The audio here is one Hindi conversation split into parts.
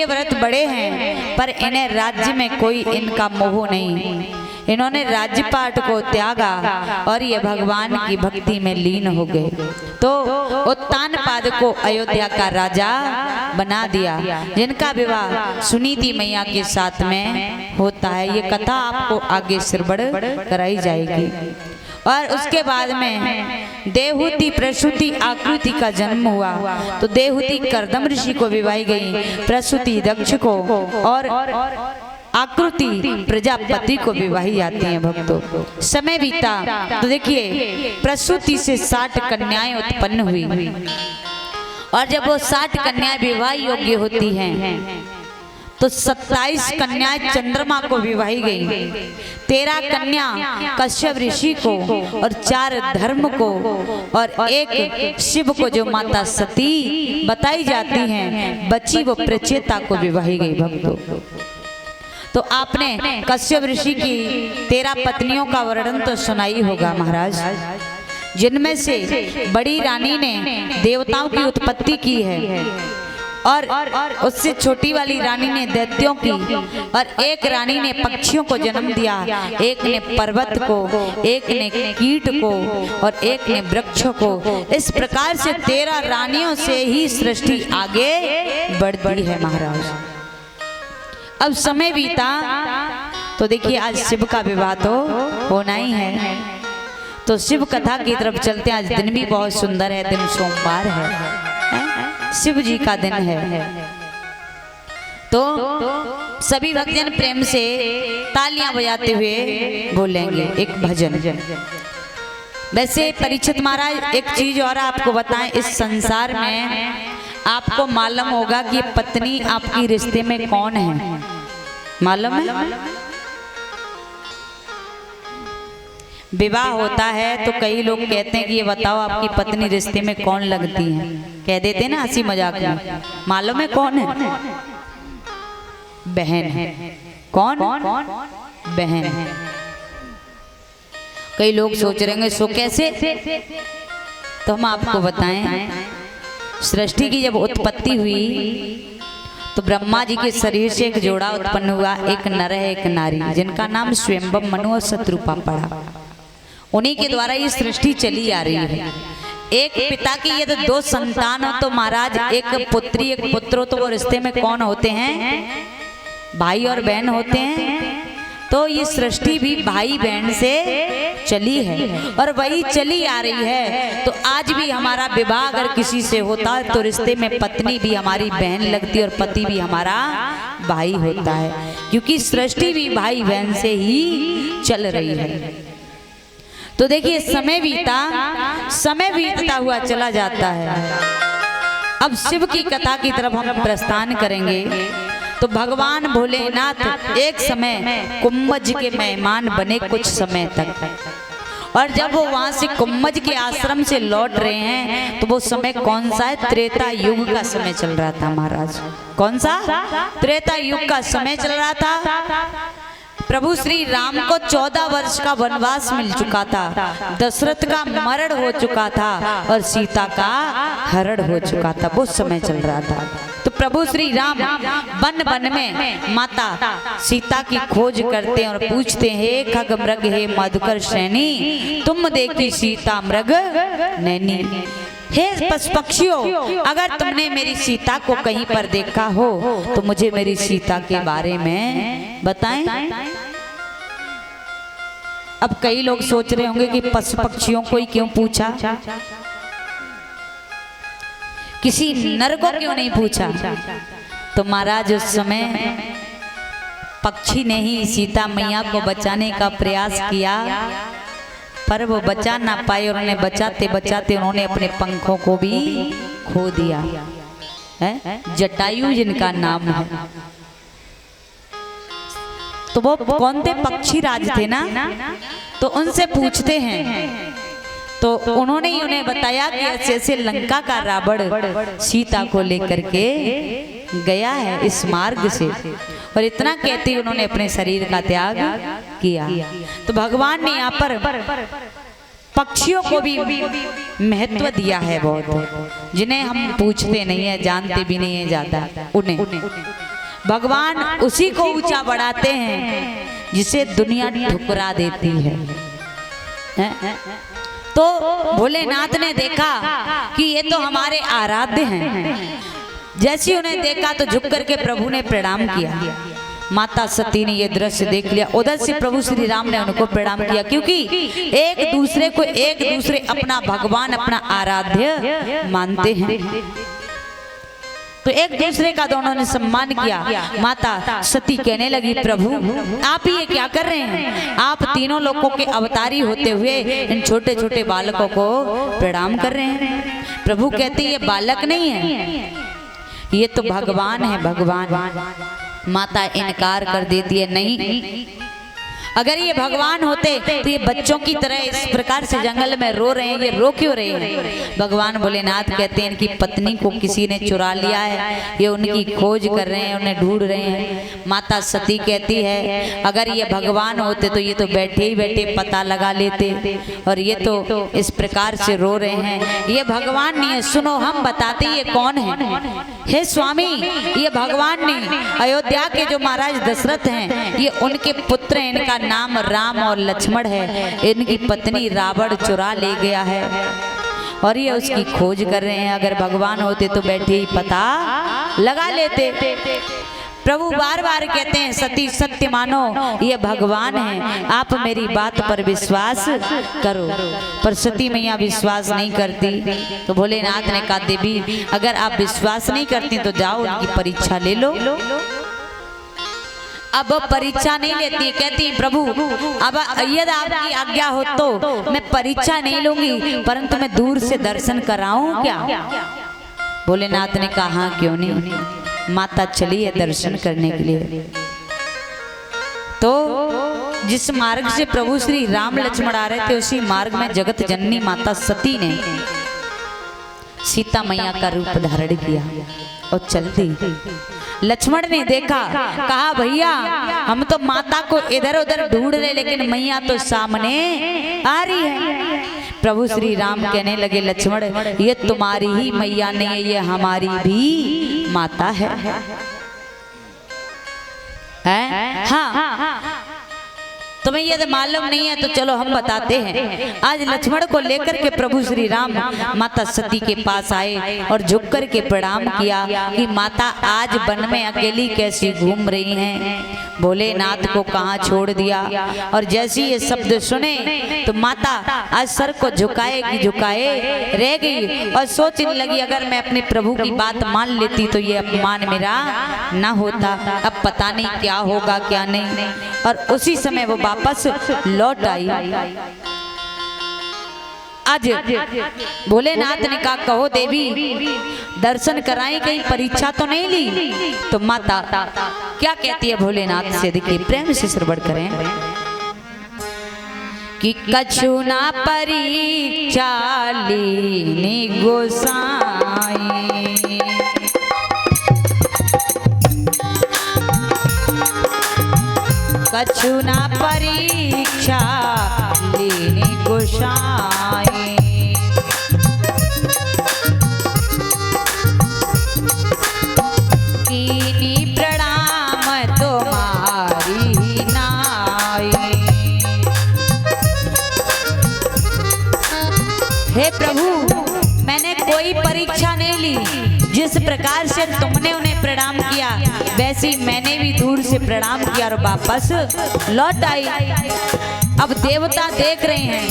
क्षत्रिय व्रत बड़े हैं, पर इन्हें राज्य में कोई इनका मोह नहीं। इन्होंने राज्य पाट को त्यागा और ये भगवान की भक्ति में लीन हो गए। तो उत्तानपाद को अयोध्या का राजा बना दिया, जिनका विवाह सुनीति मैया के साथ में होता है। ये कथा आपको आगे श्रवण कराई जाएगी। और उसके बाद में देवहूति प्रसूति आकृति का जन्म हुआ। तो देवहूति कर्दम ऋषि को विवाही गई, प्रसूति दक्ष को और आकृति प्रजापति को विवाही जाती हैं। भक्तों, समय बीता तो देखिए प्रसूति से 60 कन्याएं उत्पन्न हुई और जब वो 60 कन्याएं विवाह योग्य होती हैं तो 27 कन्याएं चंद्रमा को विवाही गई, 13 कन्या कश्यप ऋषि को और 4 धर्म को और 1 शिव को जो माता सती बताई जाती हैं, बची वो प्रचेता को विवाही गई। भक्तों, तो आपने कश्यप ऋषि की 13 पत्नियों का वर्णन तो सुना ही होगा महाराज, जिनमें से बड़ी रानी ने देवताओं की उत्पत्ति की है और उससे छोटी वाली रानी ने दैत्यों की, और एक रानी ने पक्षियों को जन्म दिया, एक ने पर्वत को, एक ने कीट को और एक ने वृक्षों को। इस प्रकार से 13 रानियों से ही सृष्टि आगे बढ़ती है महाराज। अब समय बीता तो देखिए आज शिव का विवाह तो होना ही है। तो शिव कथा की तरफ चलते हैं। आज दिन भी बहुत सुंदर है, दिन सोमवार है, शिव जी का दिन है। तो सभी भक्तजन प्रेम से तालियां बजाते हुए बोलेंगे एक भजन। वैसे परीक्षित महाराज एक चीज और आपको बताएं, इस संसार में आपको मालूम होगा कि पत्नी आपकी रिश्ते में कौन है, मालूम है? विवाह होता है तो कई लोग कहते हैं कि ये बताओ आपकी पत्नी रिश्ते में कौन लगती है, कह देते ना हंसी मजाक में। मालूम है कौन है? बहन है। कौन? बहन है। कई लोग सोच रहे होंगे सो कैसे, तो हम आपको बताएं, सृष्टि की जब उत्पत्ति हुई तो ब्रह्मा जी के शरीर से एक जोड़ा उत्पन्न हुआ, एक नर है एक नारी, जिनका नाम स्वयंभव मनु और शत्रुपा पड़ा। उन्हीं के द्वारा ये सृष्टि चली आ रही है। एक पिता की यदि 2 संतान हो तो महाराज एक पुत्री एक पुत्र हो तो वो रिश्ते में कौन होते हैं? भाई और बहन होते हैं। तो ये सृष्टि भी भाई बहन से चली है और वही चली आ रही है। तो आज भी हमारा विवाह अगर किसी से होता है तो रिश्ते में पत्नी भी हमारी बहन लगती है और पति भी हमारा भाई होता है, क्योंकि सृष्टि भी भाई बहन से ही चल रही है। तो देखिए समय बीतता हुआ चला जाता है। अब शिव की कथा की तरफ हम प्रस्थान करेंगे। तो भगवान भोलेनाथ एक समय कुंभज के मेहमान बने कुछ समय तक, और जब वो वहां से कुंभज के आश्रम से लौट रहे हैं तो वो समय कौन सा है? त्रेता युग का समय चल रहा था महाराज। कौन सा? त्रेता युग का समय चल रहा था। प्रभु श्री राम को 14 वर्ष का वनवास मिल चुका था, दशरथ का मरण हो चुका था और सीता का हरण हो चुका था। वो समय चल रहा था। तो प्रभु श्री राम वन वन में माता सीता की खोज करते हैं और पूछते हैं, हे खग मृग हे मधुकर श्रेणी, तुम देखी सीता मृग नैनी। हे पशु पक्षियों, अगर तुमने मेरी सीता को कहीं पर देखा हो तो मुझे मेरी सीता के बारे में बताएं। अब कई लोग सोच रहे होंगे कि पशु पक्षियों को ही क्यों पूछा, किसी नर को क्यों नहीं पूछा? तो महाराज उस समय पक्षी ने ही सीता मैया को बचाने का प्रयास किया, पर वो बचा ना पाए और उन्हें बचाते बचाते उन्होंने अपने पंखों को भी खो दिया है। जटायु जिनका नाम है। तो वो कौन थे? पक्षी राज थे ना। तो उनसे पूछते हैं तो उन्होंने ही उन्हें बताया कि ऐसे ऐसे लंका का रावण सीता को लेकर के गया है इस मार्ग से, और इतना कहते ही उन्होंने अपने शरीर का त्याग किया। तो भगवान ने यहाँ पर पक्षियों को भी महत्व दिया है बहुत, जिन्हें हम पूछते नहीं है, जानते भी नहीं है ज्यादा उन्हें। भगवान उसी को ऊंचा बढ़ाते हैं जिसे दुनिया ठुकरा देती है। तो भोलेनाथ ने देखा कि ये तो हमारे आराध्य हैं। जैसे उन्हें देखा तो झुक करके प्रभु ने प्रणाम किया। माता सती ने ये दृश्य देख लिया। उधर से प्रभु श्री राम ने उनको प्रणाम किया, क्योंकि एक दूसरे अपना भगवान, अपना आराध्य मानते हैं। तो एक दूसरे का दोनों ने सम्मान किया। माता सती कहने लगी, प्रभु आप ये क्या कर रहे हैं? आप तीनों लोगों के अवतारी होते हुए इन छोटे छोटे बालकों को प्रणाम कर रहे हैं। प्रभु कहते ये बालक नहीं है, ये तो भगवान है, भगवान। माता इनकार कर देती है, नहीं, अगर ये भगवान होते तो ये बच्चों की तरह इस प्रकार से जंगल में रो रहे हैं, ये रो क्यों रहे हैं? भगवान भोलेनाथ कहते हैं इनकी पत्नी को किसी ने चुरा लिया है, ये उनकी खोज कर रहे हैं, उन्हें ढूंढ रहे हैं। माता सती कहती है अगर ये भगवान होते तो ये तो बैठे ही बैठे पता लगा लेते, और ये तो इस प्रकार से रो रहे हैं, ये भगवान नहीं है। सुनो हम बताते ये कौन है। हे स्वामी, ये भगवान नहीं, अयोध्या के जो महाराज दशरथ हैं, ये उनके पुत्र हैं, इनका नाम राम और लक्ष्मण है। इनकी पत्नी रावण चुरा ले गया है और ये उसकी खोज कर रहे हैं। अगर भगवान होते तो बैठे ही पता लगा लेते। प्रभु बार बार कहते हैं सती सत्य मानो, ये भगवान है, आप मेरी बात पर विश्वास करो। पर सती मैया विश्वास नहीं करती। तो भोलेनाथ ने कहा देवी अगर आप विश्वास नहीं करती तो जाओ उनकी परीक्षा ले लो। अब परीक्षा नहीं लेती, कहती प्रभु अब यदि आपकी आज्ञा हो तो मैं परीक्षा नहीं लूंगी, परंतु मैं दूर से दर्शन कराऊं क्या? भोलेनाथ ने कहा हाँ क्यों नहीं, माता चली है दर्शन करने के लिए। तो जिस मार्ग से प्रभु श्री राम लक्ष्मण आ रहे थे उसी मार्ग में जगत जननी माता सती ने सीता मैया का रूप धारण किया और चल दी। लक्ष्मण ने देखा, कहा भैया हम तो माता को इधर उधर ढूंढ रहे लेकिन मैया तो सामने आ रही है। प्रभु श्री राम कहने लगे लक्ष्मण ये तुम्हारी ही मैया नहीं है, ये हमारी भी माता है। हाँ, तुम्हें यदि मालूम नहीं है तो चलो हम बताते हैं। आज लक्ष्मण को लेकर के प्रभु श्री राम माता सती के पास आए और झुक कर के प्रणाम किया कि माता आज वन में अकेली कैसी घूम रही हैं, भोलेनाथ को कहाँ छोड़ दिया। और जैसे ये शब्द सुने तो माता आज सर को झुकाए रह गई और सोचने लगी अगर मैं अपने प्रभु की बात मान लेती तो ये अपमान मेरा ना होता, अब पता नहीं क्या होगा क्या नहीं। और उसी समय वो वापस लौट आई। आज भोलेनाथ ने कहा कहो देवी दर्शन कराई, कहीं परीक्षा तो नहीं ली? तो माता क्या कहती है भोलेनाथ से, देखिए प्रेम से श्रवण करें कि कछु ना परीक्षा लीनी गोसाई, कछु ना परीक्षा लीनी गोसाई, कीनी प्रणाम तुम्हारी नाई। हे प्रभु मैंने कोई परीक्षा नहीं ली, जिस प्रकार से तुमने उन्हें प्रणाम किया वैसे ही मैंने भी दूर से प्रणाम किया और वापस लौट आई। अब देवता देख रहे हैं,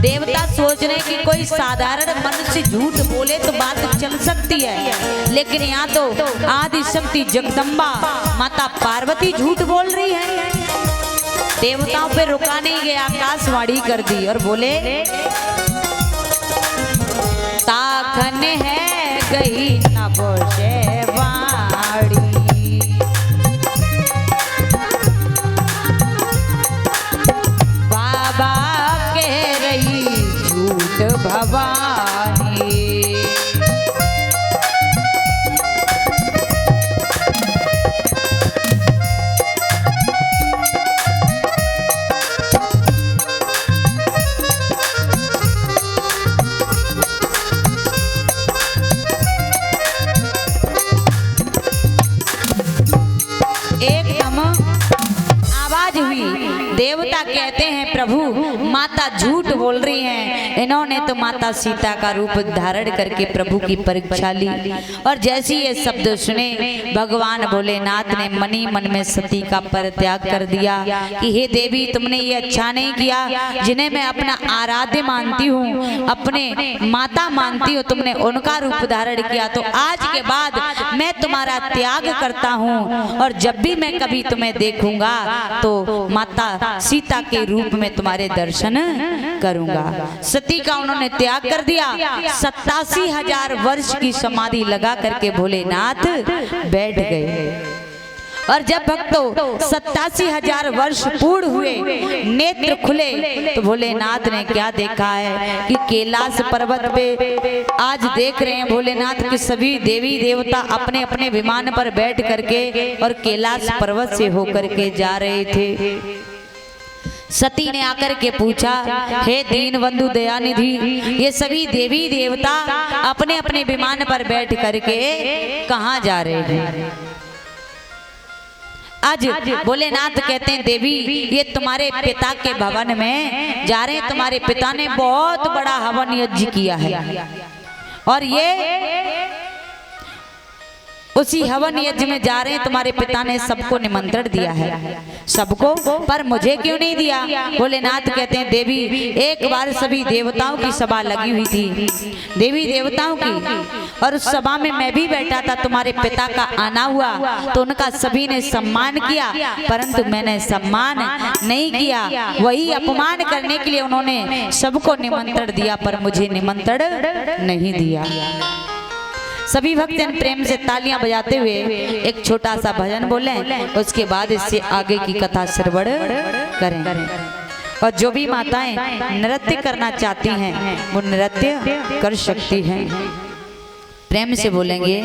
देवता सोच रहे हैं कि कोई साधारण मनुष्य झूठ बोले तो बात चल सकती है, लेकिन यहाँ तो आदि शक्ति जगदम्बा माता पार्वती झूठ बोल रही है। देवताओं पे रुका नहीं गया, आकाशवाणी कर दी और बोले ताखन है गई नभोशेवाड़ी, बाबा कह रही झूठ भवानी। हुई। देवता कहते हैं प्रभु माता झूठ बोल रही हैं, इन्होंने तो माता सीता का रूप धारण करके प्रभु की परीक्षा ली। और जैसे ये शब्द सुने भगवान भोलेनाथ ने मनी मन में सती का परित्याग कर दिया कि हे देवी तुमने ये अच्छा नहीं किया, जिन्हें मैं अपना आराध्य मानती हूँ, अपने माता मानती हूँ, तुमने उनका रूप धारण किया, तो आज के बाद मैं तुम्हारा त्याग करता हूँ और जब भी मैं कभी तुम्हें देखूंगा तो माता सीता के रूप में तुम्हारे दर्शन करूंगा। सती का उन्होंने त्याग कर दिया। 87,000 वर्ष की समाधि लगा करके भोलेनाथ बैठ गए। और जब भक्तों 87,000 वर्ष पूर्ण हुए, नेत्र खुले, तो भोलेनाथ ने क्या देखा है कि कैलाश पर्वत पे आज देख रहे हैं भोलेनाथ के सभी देवी देवता अपने अपने विमान पर बैठ करके और कैलाश पर्वत से होकर के जा रहे थे। सती ने आकर के पूछा, हे दीन बंधु दयानिधि, ये सभी देवी देवता अपने अपने विमान पर बैठ करके कहाँ जा रहे हैं? आज भोलेनाथ कहते हैं देवी ये तुम्हारे पिता के भवन में जा रहे हैं, तुम्हारे पिता ने बहुत बड़ा हवन यज्ञ किया है और ये उसी हवन यज्ञ में जा रहे हैं, तुम्हारे पिता ने सबको निमंत्रण दिया है, सबको, पर मुझे क्यों नहीं दिया? भोलेनाथ कहते हैं देवी एक बार सभी देवताओं की सभा लगी हुई थी, देवी देवताओं की, और उस सभा में मैं भी बैठा था, तुम्हारे पिता का आना हुआ तो उनका सभी ने सम्मान किया, परंतु मैंने सम्मान नहीं किया, वही अपमान करने के लिए उन्होंने सबको निमंत्रण दिया पर मुझे निमंत्रण नहीं दिया। सभी भक्तजन प्रेम से तालियां बजाते हुए एक छोटा सा भजन बोलें, उसके बाद इससे आगे की कथा श्रवण करें। और जो भी माताएं नृत्य करना चाहती हैं वो नृत्य कर सकती हैं। प्रेम से बोलेंगे।